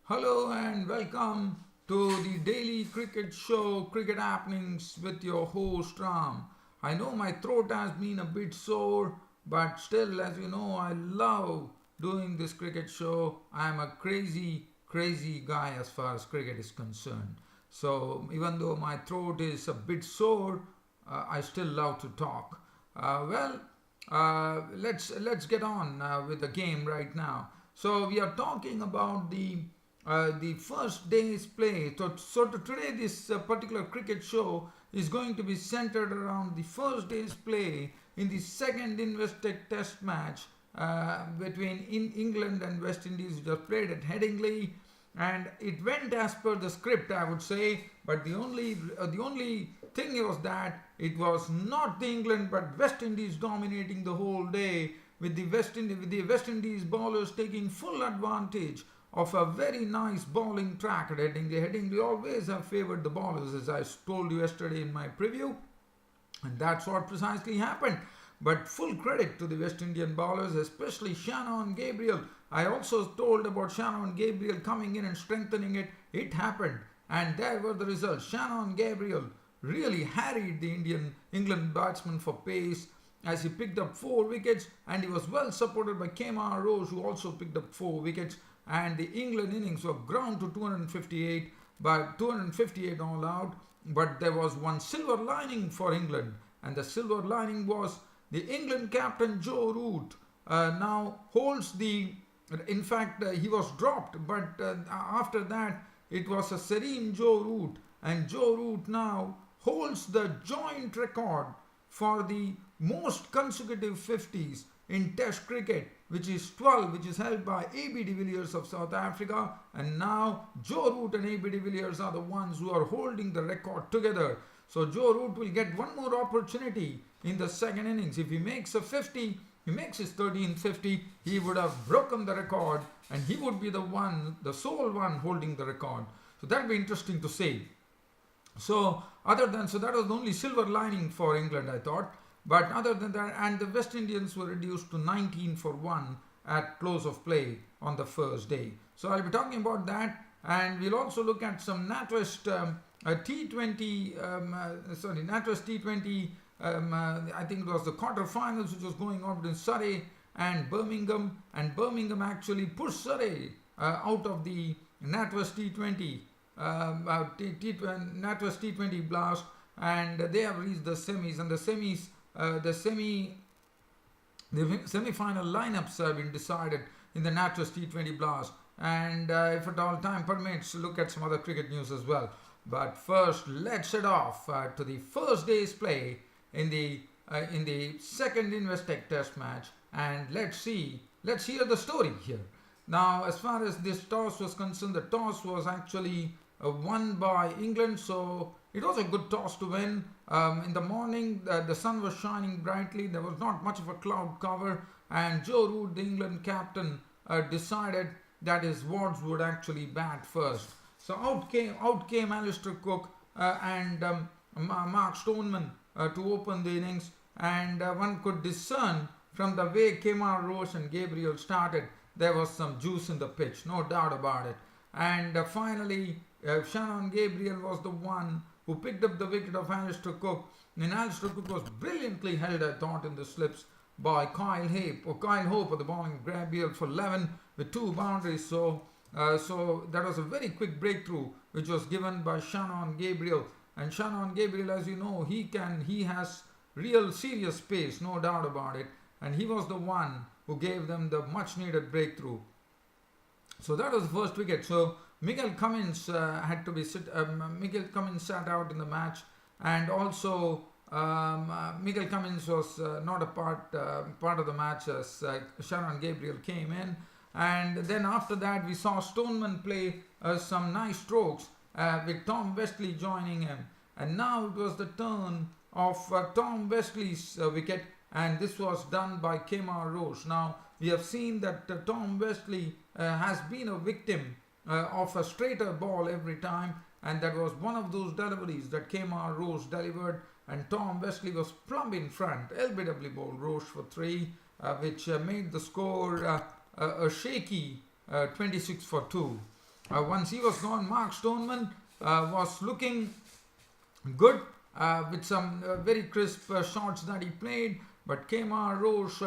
Hello and welcome to the daily cricket show, Cricket Happenings with your host Ram. I know my throat has been a bit sore, but still, as you know, I love doing this cricket show. I am a crazy guy as far as cricket is concerned. So, even though my throat is a bit sore, I still love to talk. Let's get on with the game right now. So we are talking about the first day's play. Today this particular cricket show is going to be centered around the first day's play in the second Investec Test match between England and West Indies, which was played at Headingley, and it went as per the script, I would say. But the only thing was that it was not the England but West Indies dominating the whole day, with the West Indies bowlers taking full advantage of a very nice bowling track at Headingley. Headingley always have favoured the bowlers, as I told you yesterday in my preview, and that's what precisely happened. But full credit to the West Indian bowlers, especially Shannon Gabriel. I also told about Shannon Gabriel coming in and strengthening it. It happened, and there were the results. Shannon Gabriel really harried the England batsman for pace as he picked up 4 wickets, and he was well supported by Gabriel Roach, who also picked up 4 wickets. And the England innings were ground to 258 by 258 all out. But there was one silver lining for England, and the silver lining was the England captain Joe Root now holds the. In fact, he was dropped, but after that, it was a serene Joe Root, and Joe Root now holds the joint record for the most consecutive 50s in Test cricket, which is 12, which is held by A.B. de Villiers of South Africa, and now Joe Root and A.B. de Villiers are the ones who are holding the record together. So Joe Root will get one more opportunity in the second innings. If he makes a 50, he makes his 1350, he would have broken the record, and he would be the sole one holding the record. So that would be interesting to see. So that was the only silver lining for England, I thought. But other than that, and the West Indians were reduced to 19 for 1 at close of play on the first day. So I'll be talking about that, and we'll also look at some Natwest T20, Natwest T20. I think it was the quarterfinals which was going on between Surrey and Birmingham, and Birmingham actually pushed Surrey out of the Natwest T20. Natwest T20 Blast, and they have reached the semis, and the semi-final lineups have been decided in the Natwest T20 Blast, and if at all time permits, look at some other cricket news as well. But first, let's head off to the first day's play in the second Investec Test match, and let's hear the story here. Now, as far as this toss was concerned, the toss was actually won by England, so it was a good toss to win. In the morning, the sun was shining brightly. There was not much of a cloud cover, and Joe Root, the England captain, decided that his wards would actually bat first. So out came Alistair Cook and Mark Stoneman to open the innings, and one could discern from the way Gabriel Roach and Gabriel started, there was some juice in the pitch, no doubt about it. And finally, Shannon Gabriel was the one who picked up the wicket of Alistair Cook. And Alistair Cook was brilliantly held, I thought, in the slips by Kyle Hope of the bowling Gabriel for 11 with 2 boundaries. So that was a very quick breakthrough which was given by Shannon Gabriel. And Shannon Gabriel, as you know, he has real serious pace, no doubt about it. And he was the one who gave them the much needed breakthrough. So that was the first wicket. So Miguel Cummins Miguel Cummins sat out in the match, and also Miguel Cummins was not a part of the match as Shannon Gabriel came in. And then after that, we saw Stoneman play some nice strokes with Tom Westley joining him. And now it was the turn of Tom Westley's wicket, and this was done by Gabriel Roach. Now, we have seen that Tom Westley has been a victim of a straighter ball every time, and that was one of those deliveries that Gabriel Roach delivered, and Tom Westley was plumb in front. LBW bowled Roach for 3, which made the score a shaky 26 for 2. Once he was gone, Mark Stoneman was looking good with some very crisp shots that he played. But Kemar Roach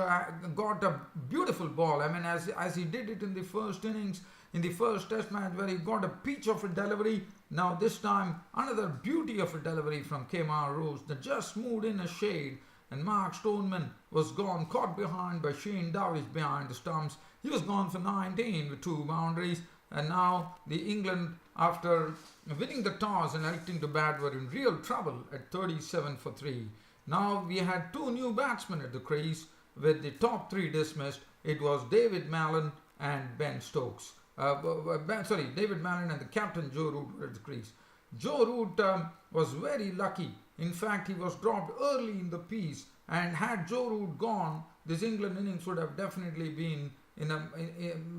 got a beautiful ball. I mean, as he did it in the first innings, in the first test match, where he got a peach of a delivery. Now this time, another beauty of a delivery from Kemar Roach that just moved in a shade. And Mark Stoneman was gone, caught behind by Shane Davies behind the stumps. He was gone for 19 with 2 boundaries. And now the England, after winning the toss and electing to bat, were in real trouble at 37 for 3. Now we had 2 new batsmen at the crease with the top 3 dismissed. It was David Mallon and Ben Stokes. David Mallon and the captain Joe Root were at the crease. Joe Root was very lucky. In fact, he was dropped early in the piece, and had Joe Root gone, this England innings would have definitely been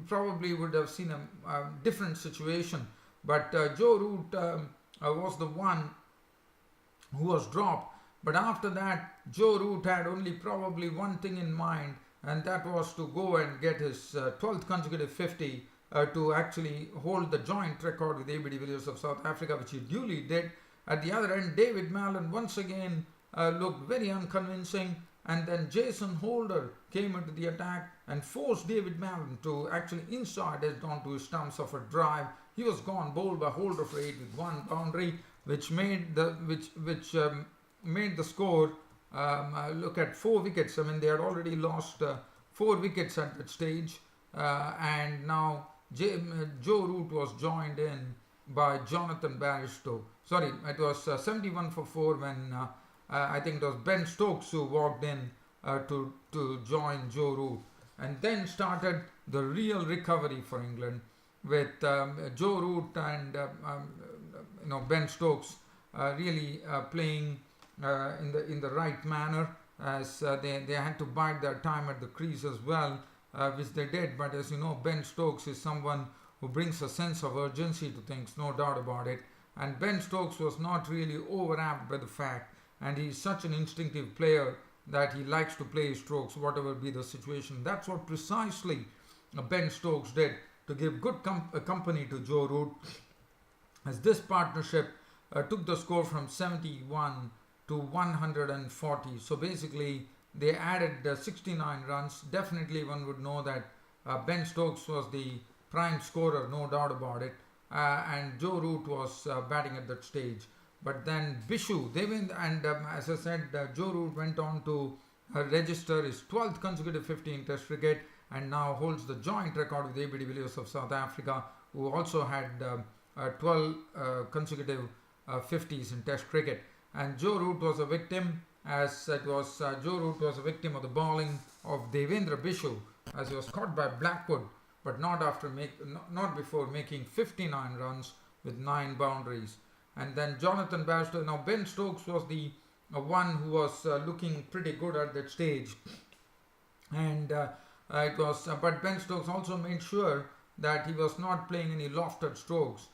probably would have seen a different situation. But Joe Root was the one who was dropped. But after that, Joe Root had only probably one thing in mind, and that was to go and get his 12th consecutive 50 to actually hold the joint record with A.B. de Villiers of South Africa, which he duly did. At the other end, David Mallon once again looked very unconvincing, and then Jason Holder came into the attack and forced David Mallon to actually inside edge onto his stumps of a drive. He was gone, bowled by Holder for 8 with 1 boundary, which made the made the score look at 4 wickets. I mean, they had already lost 4 wickets at that stage, and now Joe Root was joined in by Jonathan Bairstow. Sorry, it was 71 for 4 when I think it was Ben Stokes who walked in to join Joe Root. And then started the real recovery for England with Joe Root and Ben Stokes really playing in the right manner, as they had to bide their time at the crease as well, which they did. But as you know, Ben Stokes is someone who brings a sense of urgency to things, no doubt about it. And Ben Stokes was not really overwhelmed by the fact, and he's such an instinctive player that he likes to play his strokes, whatever be the situation. That's what precisely Ben Stokes did to give good company to Joe Root, as this partnership took the score from 71 to 140. So basically, they added 69 runs. Definitely, one would know that Ben Stokes was the prime scorer, no doubt about it. And Joe Root was batting at that stage. But then Bishu, they went, and as I said, Joe Root went on to register his 12th consecutive 50 in Test cricket, and now holds the joint record with A.B. de Villiers of South Africa, who also had 12 consecutive 50s in Test cricket. And Joe Root was a victim, as it was Joe Root was a victim of the bowling of Devendra Bishu, as he was caught by Blackwood, but not before making 59 runs with 9 boundaries. And then Jonathan Bairstow. Now Ben Stokes was the one who was looking pretty good at that stage, and but Ben Stokes also made sure that he was not playing any lofted strokes.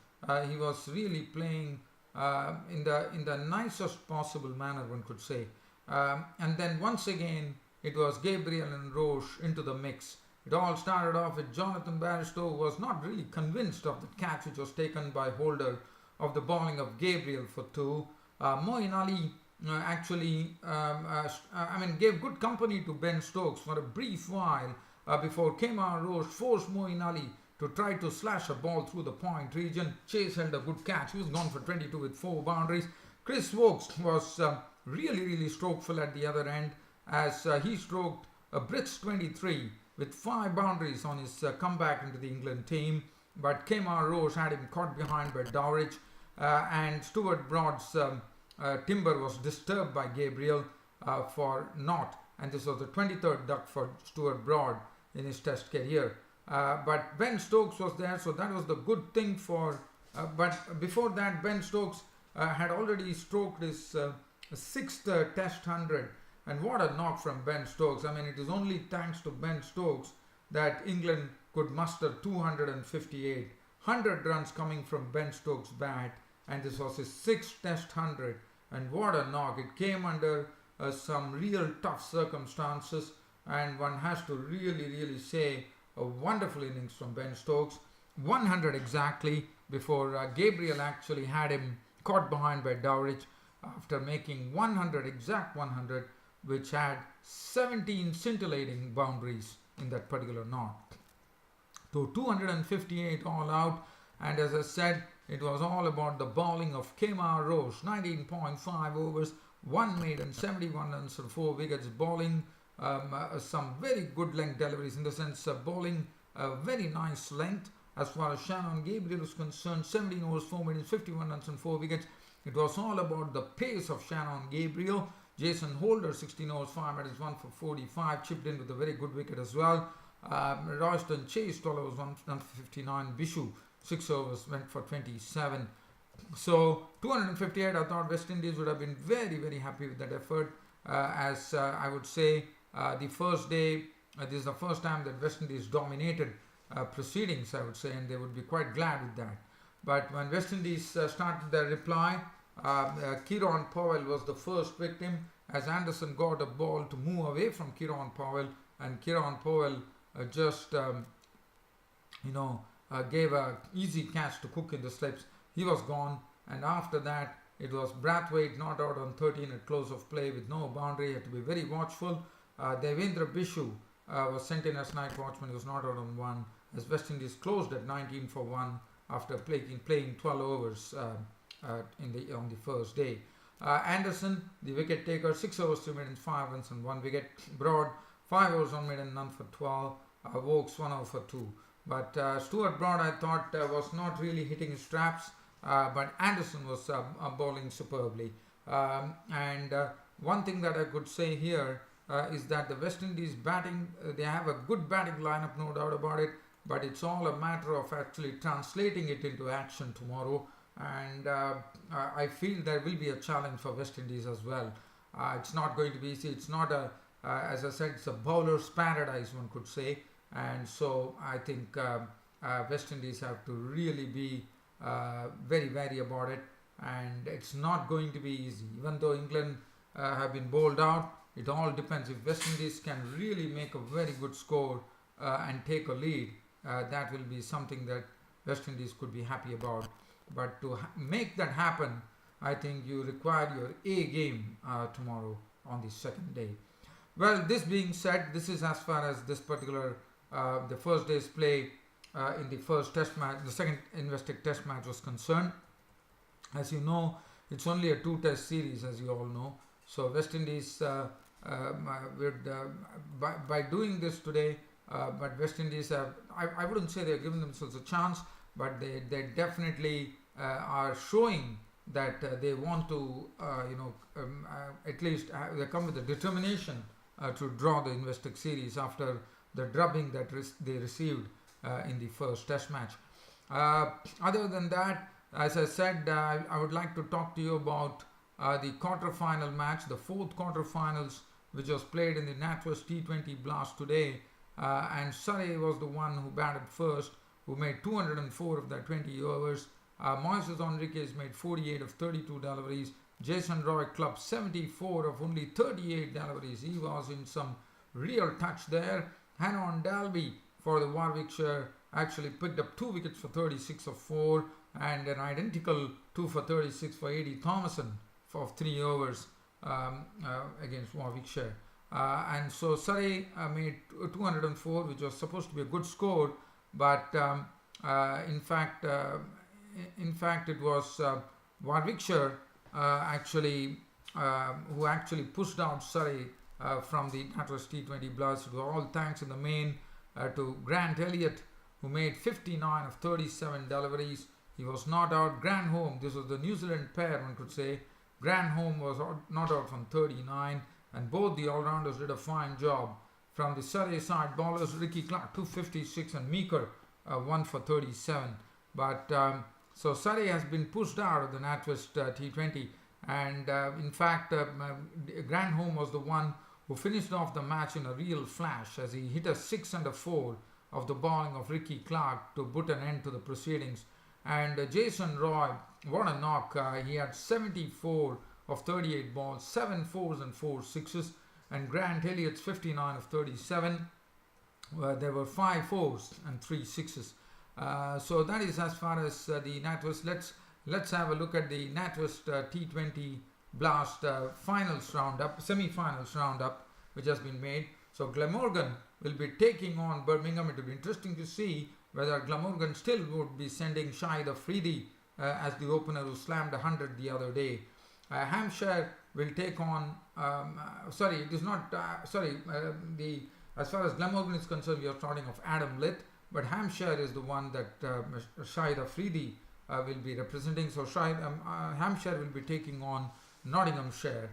He was really playing in the nicest possible manner, one could say. And then once again, it was Gabriel and Roach into the mix. It all started off with Jonathan Bairstow, who was not really convinced of the catch which was taken by Holder of the bowling of Gabriel for 2. Moeen Ali gave good company to Ben Stokes for a brief while before Kemar Roach forced Moeen Ali to try to slash a ball through the point region. Chase held a good catch. He was gone for 22 with 4 boundaries. Chris Wokes was really strokeful at the other end, as he stroked a Brits 23 with 5 boundaries on his comeback into the England team. But Kemar Roach had him caught behind by Dowrich, and Stuart Broad's timber was disturbed by Gabriel for naught, and this was the 23rd duck for Stuart Broad in his Test career. But Ben Stokes was there, so that was the good thing for. But before that, Ben Stokes had already stroked his 6th Test 100, and what a knock from Ben Stokes. I mean, it is only thanks to Ben Stokes that England could muster 258, 100 runs coming from Ben Stokes' bat, and this was his 6th Test 100. And what a knock! It came under some real tough circumstances, and one has to really say a wonderful innings from Ben Stokes. 100 exactly before Gabriel actually had him caught behind by Dowrich after making 100, exact 100, which had 17 scintillating boundaries in that particular knot. So 258 all out, and as I said, it was all about the bowling of Gabriel Roach, 19.5 overs, 1 maiden, 71 runs and 4 wickets, bowling some very good length deliveries, in the sense bowling a very nice length. As far as Shannon Gabriel is concerned, 17 overs, 4 maidens, 51 runs and 4 wickets. It was all about the pace of Shannon Gabriel. Jason Holder, 16 overs, 5 maidens, 1 for 45, chipped in with a very good wicket as well. Royston Chase, 12 overs, 1 for 59. Bishu, 6 overs, went for 27. So 258, I thought West Indies would have been very, very happy with that effort. As I would say, the first day, this is the first time that West Indies dominated proceedings, I would say, and they would be quite glad with that. But when West Indies started their reply, Kieron Powell was the first victim, as Anderson got a ball to move away from Kieron Powell, and Kieron Powell gave a easy catch to Cook in the slips. He was gone, and after that it was Brathwaite not out on 13 at close of play with no boundary. He had to be very watchful. Devendra Bishu was sent in as night watchman. He was not out on 1, as West Indies closed at 19 for 1 after playing 12 overs on the first day. Anderson, the wicket taker, 6 overs, 3 maidens, 5 runs and 1 wicket. Broad, 5 overs, 1 maiden, none for 12. Vokes, 1 over for 2. But Stuart Broad, I thought, was not really hitting his straps, but Anderson was bowling superbly. One thing that I could say here is that the West Indies batting, they have a good batting lineup, no doubt about it, but it's all a matter of actually translating it into action tomorrow. And I feel there will be a challenge for West Indies as well. It's not going to be easy. It's not as I said, it's a bowler's paradise, one could say. And so I think West Indies have to really be very wary about it. And it's not going to be easy. Even though England have been bowled out, it all depends. If West Indies can really make a very good score and take a lead, that will be something that West Indies could be happy about. But to make that happen, I think you require your A game tomorrow on the second day. Well, this being said, this is as far as this particular the first day's play in the first test match, the second Investec test match was concerned. As you know, it's only a 2-test series, as you all know. So West Indies by doing this today, but West Indies have, I wouldn't say they're giving themselves a chance, but they definitely are showing that they want to at least they come with a determination to draw the Investec series after the drubbing that they received in the first test match. Other than that, as I said, I would like to talk to you about the quarter-final match, the fourth quarter-finals, which was played in the Natwest T20 Blast today. And Surrey was the one who batted first, who made 204 of their 20 overs. Moises Henriques made 48 of 32 deliveries. Jason Roy clubbed 74 of only 38 deliveries. He was in some real touch there. Hanon Dalby for the Warwickshire actually picked up 2 wickets for 36 of 4 and an identical 2 for 36 for A.D. Thomason for 3 overs against Warwickshire. And so Surrey made 204, which was supposed to be a good score, but in fact it was Warwickshire who actually pushed out Surrey from the Natwest T20 Blast. It was all thanks in the main to Grant Elliott, who made 59 of 37 deliveries. He was not out. Granholm, this was the New Zealand pair, one could say. Granholm was not out from 39, and both the all-rounders did a fine job. From the Surrey side, bowlers Ricky Clark 256 and Meeker 1 for 37. But so Surrey has been pushed out of the Natwest T20, and in fact Granholm was the one who finished off the match in a real flash as he hit a 6 and a 4 of the bowling of Ricky Clark to put an end to the proceedings. And Jason Roy, what a knock. He had 74 of 38 balls, 7 fours and 4 sixes. And Grant Elliott's 59 of 37. There were 5 fours and 3 sixes. So that is as far as the Natwest. Let's have a look at the Natwest T20 Blast finals roundup, semi-finals roundup, which has been made. So Glamorgan will be taking on Birmingham. It will be interesting to see whether Glamorgan still would be sending Shahid Afridi as the opener who slammed 100 the other day. Hampshire will take on. Sorry, it is not. As far as Glamorgan is concerned, we are starting off Adam Litt, but Hampshire is the one that Shahid Afridi will be representing. So Hampshire will be taking on Nottinghamshire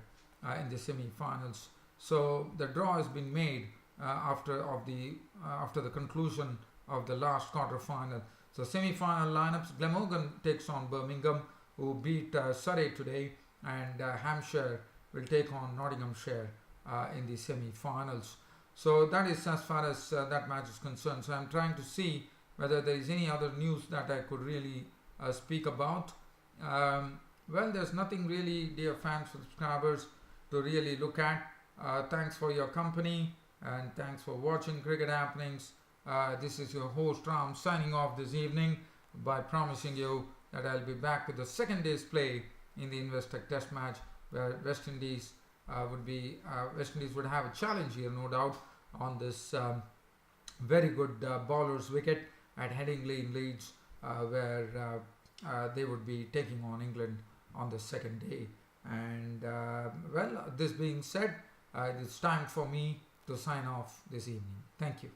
in the semi-finals. So the draw has been made after the conclusion of the last quarter final. So semi-final lineups: Glamorgan takes on Birmingham, who beat Surrey today, and Hampshire will take on Nottinghamshire in the semi-finals. So that is as far as that match is concerned. So I'm trying to see whether there is any other news that I could really speak about. Well, there's nothing really, dear fans, subscribers, to really look at. Thanks for your company and thanks for watching Cricket Happenings. This is your host Ram signing off this evening by promising you that I'll be back with the second day's play in the Investec Test match, where West Indies would have a challenge here, no doubt, on this very good bowler's wicket at Headingley in Leeds, where they would be taking on England on the second day. And well, this being said, it's time for me to sign off this evening. Thank you.